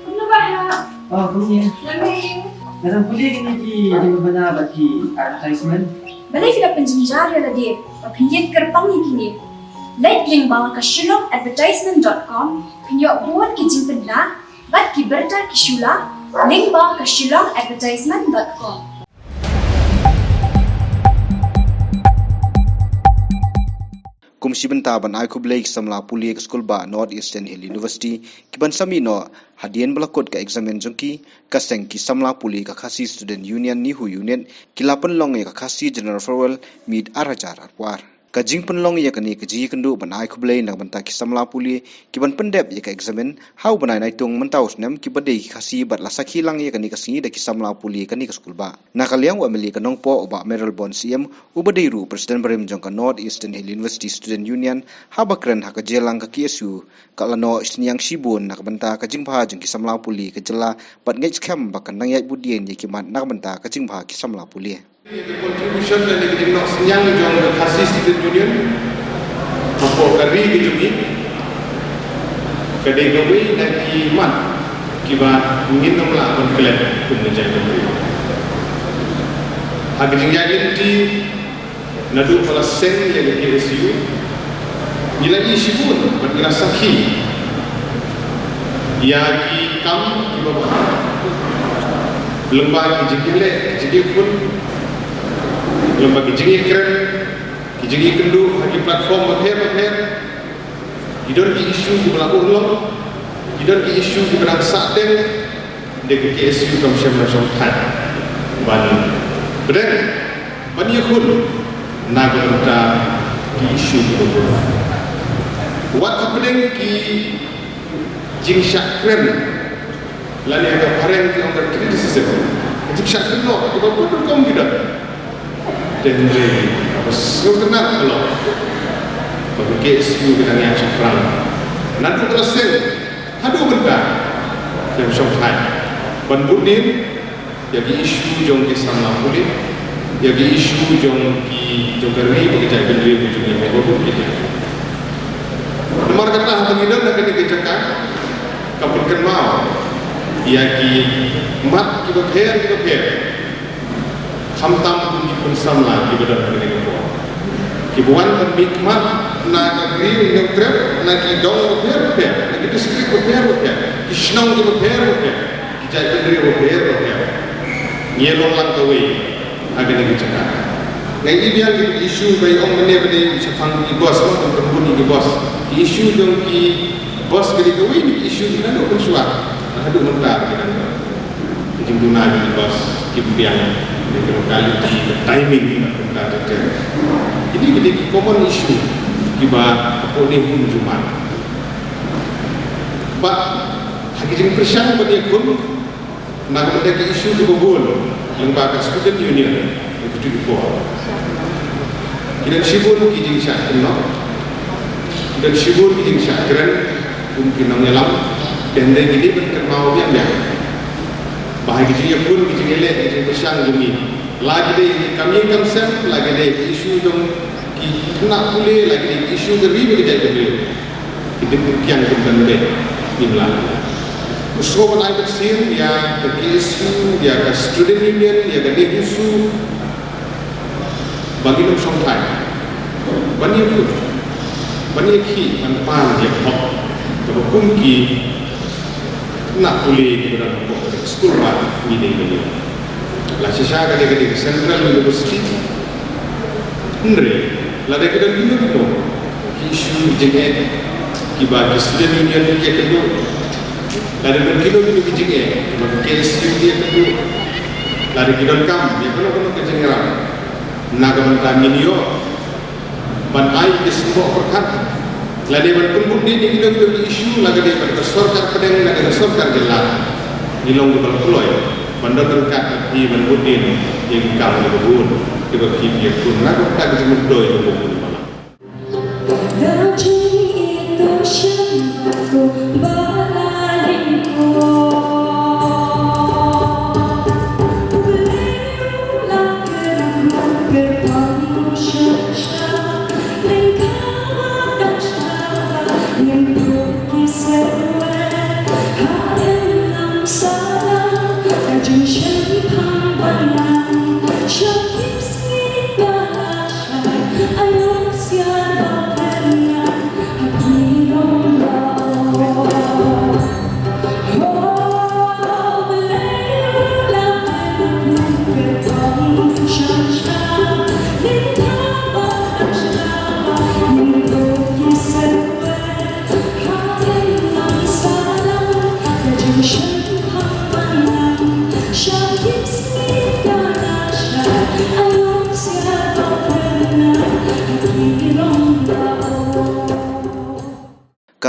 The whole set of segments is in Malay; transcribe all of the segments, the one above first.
Ano ba ha? Oh, kunya. Lamig. Narang puli kini ki di mana bagi advertisement. Balay sila penjenjar ya lagi. Papinjit kerpang ini. Like link bawah ke shillongadvertisement.com. Pinjok buat kijing pedla. Bat ki berta ki shula. Link bawah ke shillongadvertisement.com. Kumsi benta ban ai kublai samla puli school ba North Eastern Hill University kiban sami no hadian balakot ka examen jongki kaseng ki samla puli ka khasi student union ni hu union kilapan long ya ka khasi general farewell meet arajar arwar kajing penlong ya kani kaji kendu ban ai kublai nak benta ki samla puli kiban pendep ya ka examen hau banai nai tung mentaus nem ki badai khasi bat lasaki lang ya kani kasingi da ki samla puli kani ka school ba nakaliang wa meli kanong po ba Meral Bon CM ubadai ru president barim jong ka North Eastern Hill University Student Union habakren haka jelang ka KSU ka lano isniang shibun nak benta ka jingpha jong ki samla puli ka jela bat ngej kham bakan nang yai budien ye ki mat nak benta ka jingpha ki samla puli The contribution dari kita senyang jong kasih student union mampu kari kejungi kedai gawe dan kimat kibat ingin nomla konflik kemudian memberi hak jingjain di nadu pala sen yang ke KSU nila isu pun berkira sakhi ya ki kam ki baba lembaga jigile pun lembaga jingi keren ki jingi kendu haki platform berher idon ki isu ki melaku ulong idon ki isu ki berang sakden de ke KSU kam syam nasional tan ban beden ban yakun nagarta ki isu ki berburu what happening ki jing syakren lani ada pareng ki under criticism jing syakren no ki berburu kom gidak dan apa sebenarnya kalau bagi KSU kita yang cakram nanti tersen hadu benda yang syaitan ban budin jadi isu jong ke sama pulih jadi isu jong ki jong kari bagi jai bendri bujung yang berburu kita nomor kata pengidan nak kita cakap kapal kenal ia ki mat kita per hamtam pun samla ki badan negeri ko kibuan berhikmat na negeri neutrem na ki dong per na ki distrik per ki snong ki per ki jai negeri per nyelong lang kawe aga negeri cakap ngai ideal ki isu bai ong bene sepang ki bos ko berbuni ki bos ki isu dong ki bos ki kawe ni isu na do suat hadu mentar ki dan jingduna ki bos ki biang kali timing kita ada. Ini jadi common issue kibat oleh Jumat. Pak hakikat persiapan pada pun nak mendapat isu di bawah lembaga student union itu juga. Kita sibuk kijing syak no. Kita sibuk kijing syak keren mungkin menyelam dan dari ini berkenal dia. Bahagia dia pun kita elak kita bersang demi lagi deh kami konsep lagi deh isu dong nak boleh lagi deh isu dari kita boleh kita kian kita deh inilah usul menaik bersih dia ke isu dia ke student union dia ke isu bagi dong sampai banyak tu banyak ki pan dia hok terhukum ki nak boleh kita dalam school ba ini la sisa ka de Central University ndre la de ka dino dino isu jenge ki ba student union ke kedo la de kilo dino ki jenge ma KSU ke kedo la de kidon kam ya kono ke jengera naga manta minio ban ai ke semua perkat la de ban kumpul ni dino isu la de ban sorkar pedeng la de sorkar jelas nilong di balkloy bandar terkat di bandudin yang kau di bubun kita kipia pun nak tak disebut doi di bubun malam. Say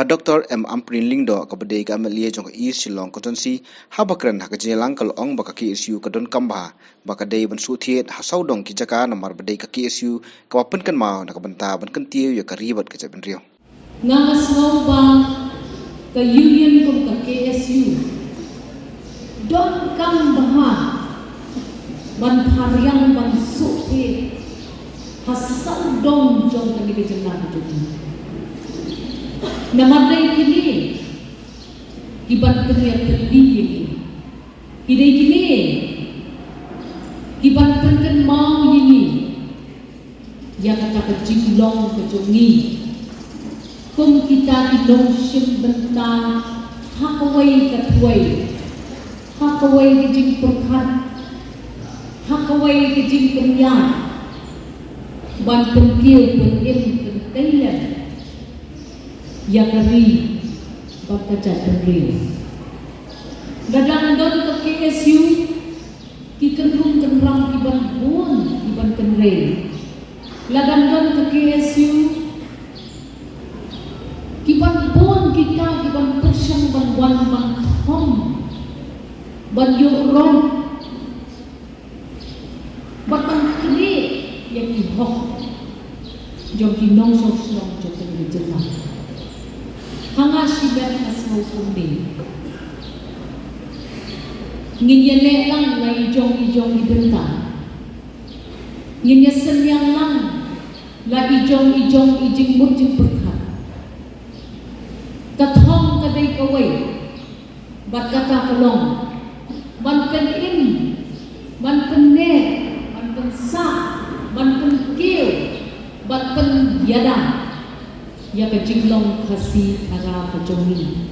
ka Dr. M. Amprin Lingdo ka badai ka Amelia jong East Shillong Constituency habakran ha ka jelang kal ong baka KSU ka don kamba baka dei ban su thiet ha saudong ki jaka namar badai ka KSU ka wapen kan mau na ka banta ban kan tiu ya ka ribat ka jaben rio nga snow ba ka union kum ka KSU don kamba ban pharyang ban su thiet ha saudong jong ka ni jelang namadai kini kiban kini kidai kini kiban kan mau ini ya kata kejinglong kejongi kum kita kidong sim bentang hakawai katwai hakawai kejing perkat hakawai kejing penyan ban penkiu penim pentailan ya kari bakaca tengri dadang don ke KSU ki kenrung kenrang kiban bun kiban kenre ladang don ke KSU kiban bun kita kiban persang ban wan ban hom ban yuron batang kri yang hok jom ki nong sok sok jom jelas hanga sibat asau kundi nginya lelang lai ijong ibenta nginya senyang lang la ijong ijing mujing berkat kathong kadai kawai bat kata kolong ban pen in ban pen ne ban pen sa ban pen kiu ban pen yada ya kejinglong kasih ara kejongi